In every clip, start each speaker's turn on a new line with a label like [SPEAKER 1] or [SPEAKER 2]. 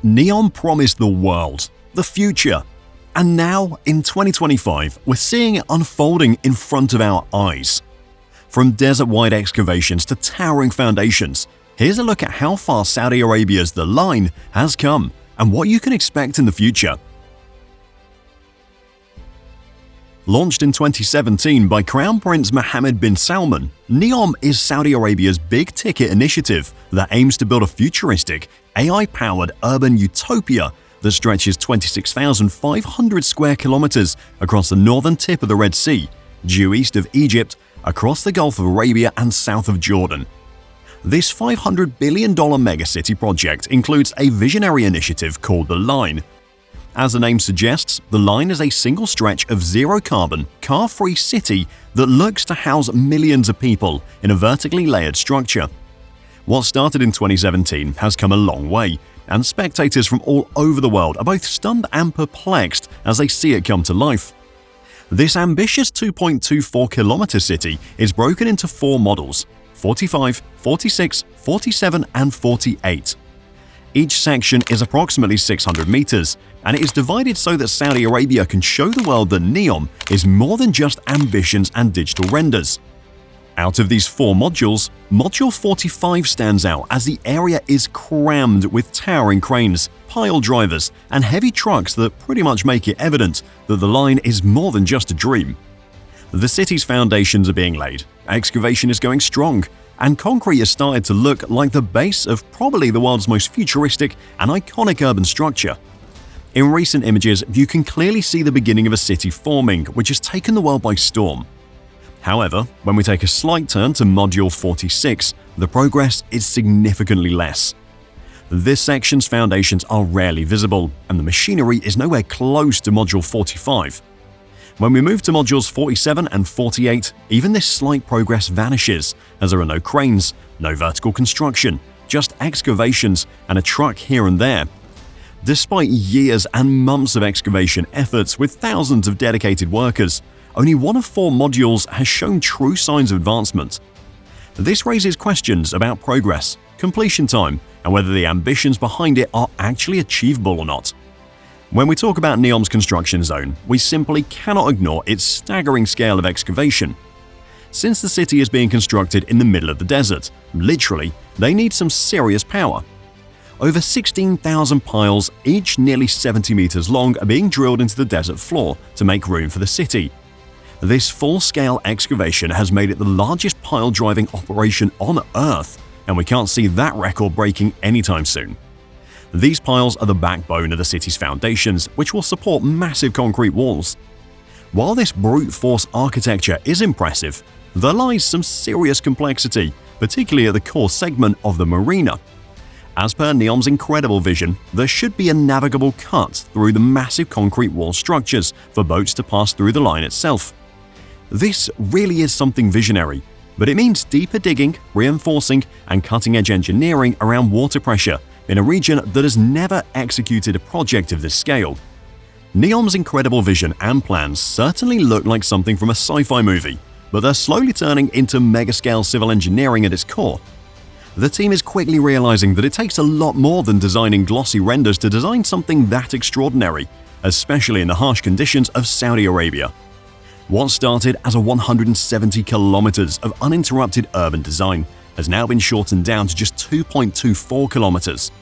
[SPEAKER 1] NEOM promised the world, the future, and now, in 2025, we're seeing it unfolding in front of our eyes. From desert-wide excavations to towering foundations, here's a look at how far Saudi Arabia's The Line has come and what you can expect in the future. Launched in 2017 by Crown Prince Mohammed bin Salman, NEOM is Saudi Arabia's big-ticket initiative that aims to build a futuristic, AI-powered urban utopia that stretches 26,500 square kilometers across the northern tip of the Red Sea, due east of Egypt, across the Gulf of Arabia and south of Jordan. This $500 billion megacity project includes a visionary initiative called The Line. As the name suggests, The Line is a single stretch of zero-carbon, car-free city that looks to house millions of people in a vertically layered structure. What started in 2017 has come a long way, and spectators from all over the world are both stunned and perplexed as they see it come to life. This ambitious 2.24-kilometer city is broken into 4 models: 45, 46, 47, and 48. Each section is approximately 600 meters, and it is divided so that Saudi Arabia can show the world that NEOM is more than just ambitions and digital renders. Out of these 4 modules, Module 45 stands out as the area is crammed with towering cranes, pile drivers, and heavy trucks that pretty much make it evident that the line is more than just a dream. The city's foundations are being laid, excavation is going strong, and concrete has started to look like the base of probably the world's most futuristic and iconic urban structure. In recent images, you can clearly see the beginning of a city forming, which has taken the world by storm. However, when we take a slight turn to Module 46, the progress is significantly less. This section's foundations are rarely visible, and the machinery is nowhere close to Module 45. When we move to Modules 47 and 48, even this slight progress vanishes, as there are no cranes, no vertical construction, just excavations and a truck here and there. Despite years and months of excavation efforts with thousands of dedicated workers, only 1 of 4 modules has shown true signs of advancement. This raises questions about progress, completion time, and whether the ambitions behind it are actually achievable or not. When we talk about NEOM's construction zone, we simply cannot ignore its staggering scale of excavation. Since the city is being constructed in the middle of the desert, literally, they need some serious power. Over 16,000 piles, each nearly 70 meters long, are being drilled into the desert floor to make room for the city. This full-scale excavation has made it the largest pile-driving operation on Earth, and we can't see that record breaking anytime soon. These piles are the backbone of the city's foundations, which will support massive concrete walls. While this brute force architecture is impressive, there lies some serious complexity, particularly at the core segment of the marina. As per NEOM's incredible vision, there should be a navigable cut through the massive concrete wall structures for boats to pass through the line itself. This really is something visionary, but it means deeper digging, reinforcing, and cutting-edge engineering around water pressure in a region that has never executed a project of this scale. NEOM's incredible vision and plans certainly look like something from a sci-fi movie, but they're slowly turning into mega-scale civil engineering at its core. The team is quickly realizing that it takes a lot more than designing glossy renders to design something that extraordinary, especially in the harsh conditions of Saudi Arabia. What started as a 170 kilometers of uninterrupted urban design has now been shortened down to just 2.24 kilometers.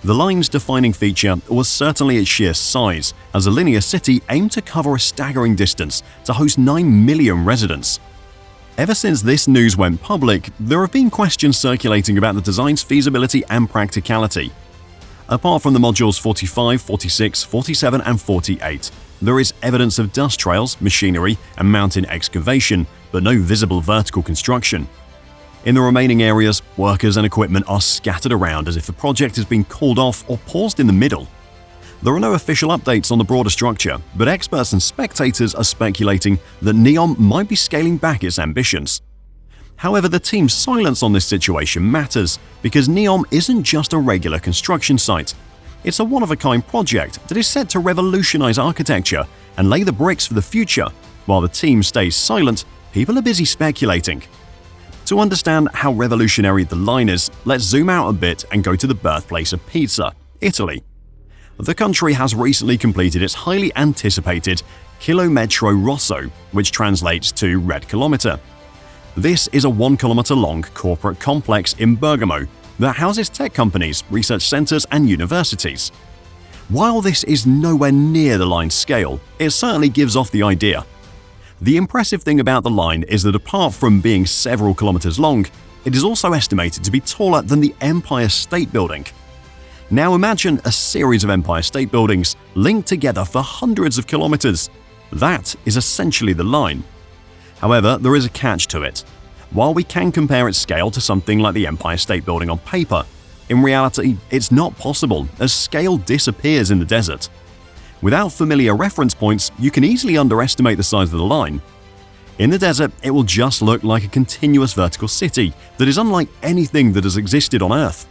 [SPEAKER 1] The line's defining feature was certainly its sheer size, as a linear city aimed to cover a staggering distance to host 9 million residents. Ever since this news went public, there have been questions circulating about the design's feasibility and practicality. Apart from the modules 45, 46, 47, and 48, there is evidence of dust trails, machinery, and mountain excavation, but no visible vertical construction. In the remaining areas, workers and equipment are scattered around as if the project has been called off or paused in the middle. There are no official updates on the broader structure, but experts and spectators are speculating that NEOM might be scaling back its ambitions. However, the team's silence on this situation matters because NEOM isn't just a regular construction site. It's a one-of-a-kind project that is set to revolutionize architecture and lay the bricks for the future. While the team stays silent, people are busy speculating. To understand how revolutionary the line is, let's zoom out a bit and go to the birthplace of pizza, Italy. The country has recently completed its highly anticipated Chilometro Rosso, which translates to Red Kilometer. This is a 1-kilometer long corporate complex in Bergamo that houses tech companies, research centers, and universities. While this is nowhere near the line's scale, it certainly gives off the idea. The impressive thing about the line is that apart from being several kilometers long, it is also estimated to be taller than the Empire State Building. Now imagine a series of Empire State Buildings linked together for hundreds of kilometers. That is essentially the line. However, there is a catch to it. While we can compare its scale to something like the Empire State Building on paper, in reality, it's not possible as scale disappears in the desert. Without familiar reference points, you can easily underestimate the size of the line. In the desert, it will just look like a continuous vertical city that is unlike anything that has existed on Earth.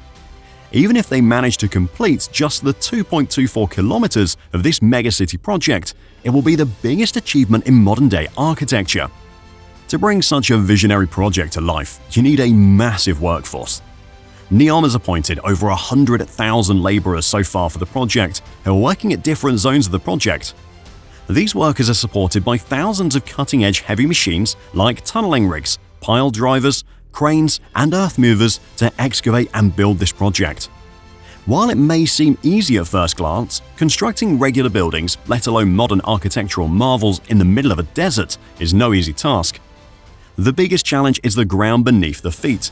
[SPEAKER 1] Even if they manage to complete just the 2.24 kilometers of this megacity project, it will be the biggest achievement in modern-day architecture. To bring such a visionary project to life, you need a massive workforce. NEOM has appointed over 100,000 laborers so far for the project who are working at different zones of the project. These workers are supported by thousands of cutting-edge heavy machines like tunneling rigs, pile drivers, cranes, and earth movers to excavate and build this project. While it may seem easy at first glance, constructing regular buildings, let alone modern architectural marvels in the middle of a desert, is no easy task. The biggest challenge is the ground beneath the feet.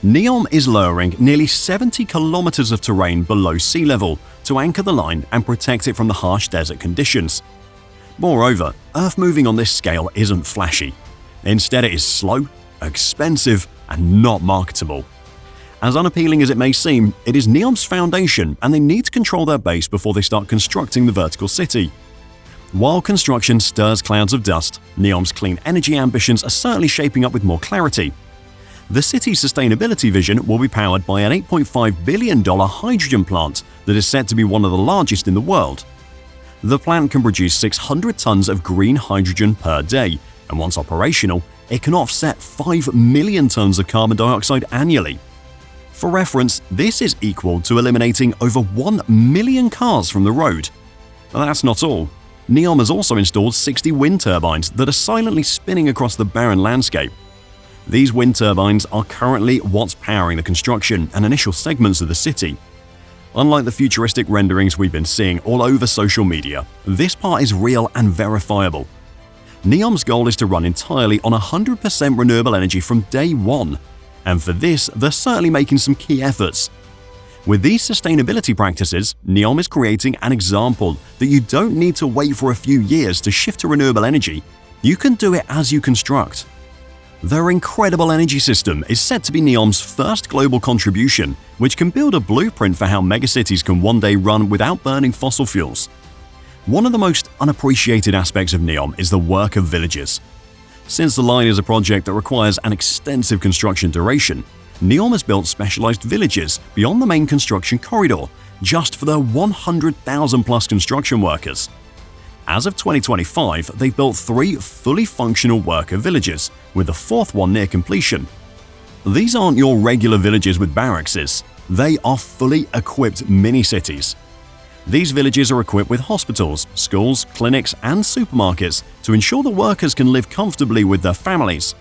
[SPEAKER 1] NEOM is lowering nearly 70 kilometers of terrain below sea level to anchor the line and protect it from the harsh desert conditions. Moreover, earth moving on this scale isn't flashy. Instead, it is slow, expensive, and not marketable. As unappealing as it may seem, it is NEOM's foundation and they need to control their base before they start constructing the vertical city. While construction stirs clouds of dust, NEOM's clean energy ambitions are certainly shaping up with more clarity. The city's sustainability vision will be powered by an $8.5 billion hydrogen plant that is set to be one of the largest in the world. The plant can produce 600 tons of green hydrogen per day, and once operational, it can offset 5 million tons of carbon dioxide annually. For reference, this is equal to eliminating over 1 million cars from the road. That's not all. NEOM has also installed 60 wind turbines that are silently spinning across the barren landscape. These wind turbines are currently what's powering the construction and initial segments of the city. Unlike the futuristic renderings we've been seeing all over social media, this part is real and verifiable. NEOM's goal is to run entirely on 100% renewable energy from day one, and for this, they're certainly making some key efforts. With these sustainability practices, NEOM is creating an example that you don't need to wait for a few years to shift to renewable energy. You can do it as you construct. Their incredible energy system is set to be NEOM's first global contribution, which can build a blueprint for how megacities can one day run without burning fossil fuels. One of the most unappreciated aspects of NEOM is the work of villages. Since the line is a project that requires an extensive construction duration, NEOM has built specialized villages beyond the main construction corridor just for their 100,000-plus construction workers. As of 2025, they've built 3 fully functional worker villages, with the 4th one near completion. These aren't your regular villages with barracks. They are fully equipped mini-cities. These villages are equipped with hospitals, schools, clinics, and supermarkets to ensure the workers can live comfortably with their families.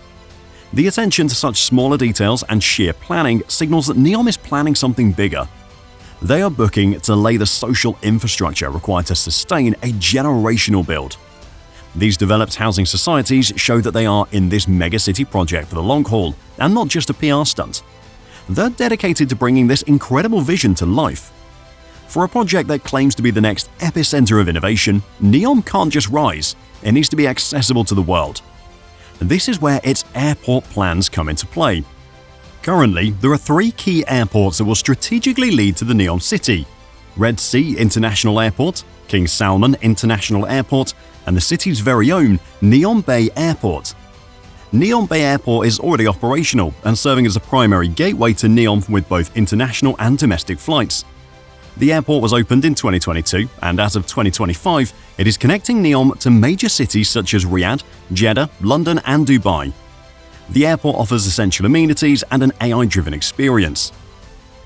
[SPEAKER 1] The attention to such smaller details and sheer planning signals that NEOM is planning something bigger. They are booking to lay the social infrastructure required to sustain a generational build. These developed housing societies show that they are in this megacity project for the long haul and not just a PR stunt. They're dedicated to bringing this incredible vision to life. For a project that claims to be the next epicenter of innovation, NEOM can't just rise, it needs to be accessible to the world. This is where its airport plans come into play. Currently, there are 3 key airports that will strategically lead to the NEOM city: Red Sea International Airport, King Salman International Airport, and the city's very own NEOM Bay Airport. NEOM Bay Airport is already operational and serving as a primary gateway to NEOM with both international and domestic flights. The airport was opened in 2022, and as of 2025, it is connecting NEOM to major cities such as Riyadh, Jeddah, London, and Dubai. The airport offers essential amenities and an AI-driven experience.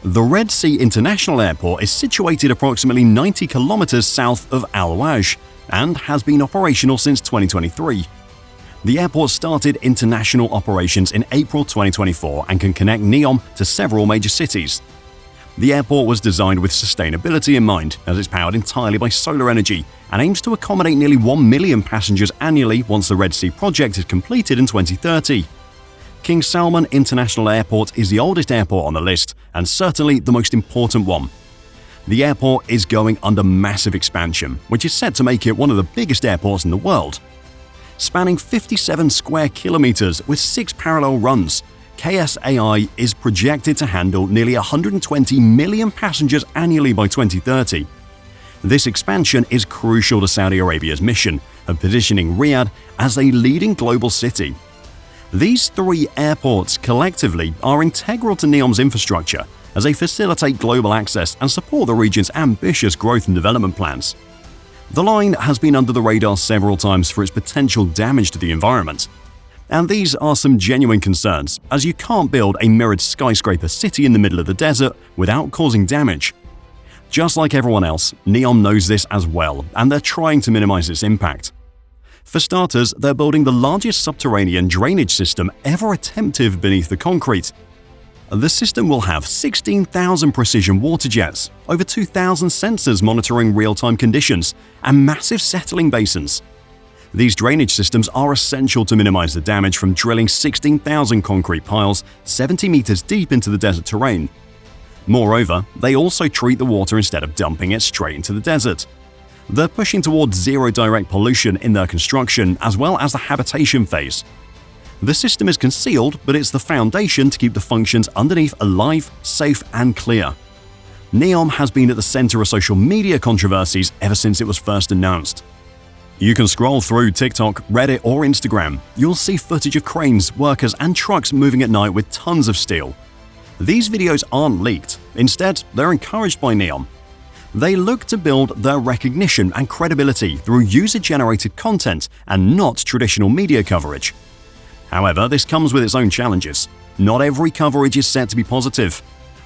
[SPEAKER 1] The Red Sea International Airport is situated approximately 90 kilometers south of Al Waj and has been operational since 2023. The airport started international operations in April 2024 and can connect NEOM to several major cities. The airport was designed with sustainability in mind, as it's powered entirely by solar energy and aims to accommodate nearly 1 million passengers annually once the Red Sea project is completed in 2030. King Salman International Airport is the oldest airport on the list and certainly the most important one. The airport is going under massive expansion, which is set to make it one of the biggest airports in the world. Spanning 57 square kilometers with 6 parallel runs, KSAI is projected to handle nearly 120 million passengers annually by 2030. This expansion is crucial to Saudi Arabia's mission of positioning Riyadh as a leading global city. These 3 airports collectively are integral to NEOM's infrastructure as they facilitate global access and support the region's ambitious growth and development plans. The line has been under the radar several times for its potential damage to the environment. And these are some genuine concerns, as you can't build a mirrored skyscraper city in the middle of the desert without causing damage. Just like everyone else, NEOM knows this as well, and they're trying to minimize its impact. For starters, they're building the largest subterranean drainage system ever attempted beneath the concrete. The system will have 16,000 precision water jets, over 2,000 sensors monitoring real-time conditions, and massive settling basins. These drainage systems are essential to minimize the damage from drilling 16,000 concrete piles 70 meters deep into the desert terrain. Moreover, they also treat the water instead of dumping it straight into the desert. They're pushing towards zero direct pollution in their construction as well as the habitation phase. The system is concealed, but it's the foundation to keep the functions underneath alive, safe, and clear. NEOM has been at the center of social media controversies ever since it was first announced. You can scroll through TikTok, Reddit, or Instagram. You'll see footage of cranes, workers, and trucks moving at night with tons of steel. These videos aren't leaked. Instead, they're encouraged by NEOM. They look to build their recognition and credibility through user-generated content and not traditional media coverage. However, this comes with its own challenges. Not every coverage is set to be positive.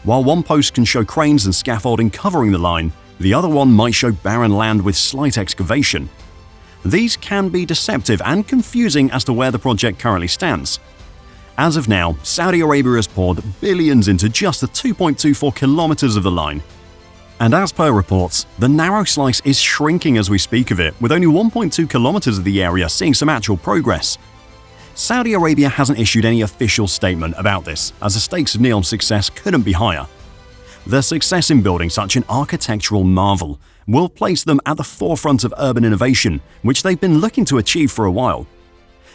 [SPEAKER 1] While one post can show cranes and scaffolding covering the line, the other one might show barren land with slight excavation. These can be deceptive and confusing as to where the project currently stands. As of now, Saudi Arabia has poured billions into just the 2.24 kilometers of the line. And as per reports, the narrow slice is shrinking as we speak of it, with only 1.2 kilometers of the area seeing some actual progress. Saudi Arabia hasn't issued any official statement about this, as the stakes of NEOM's success couldn't be higher. Their success in building such an architectural marvel will place them at the forefront of urban innovation, which they've been looking to achieve for a while.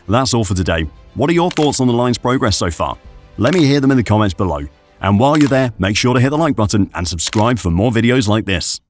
[SPEAKER 1] That's all for today. What are your thoughts on the line's progress so far? Let me hear them in the comments below. And while you're there, make sure to hit the like button and subscribe for more videos like this.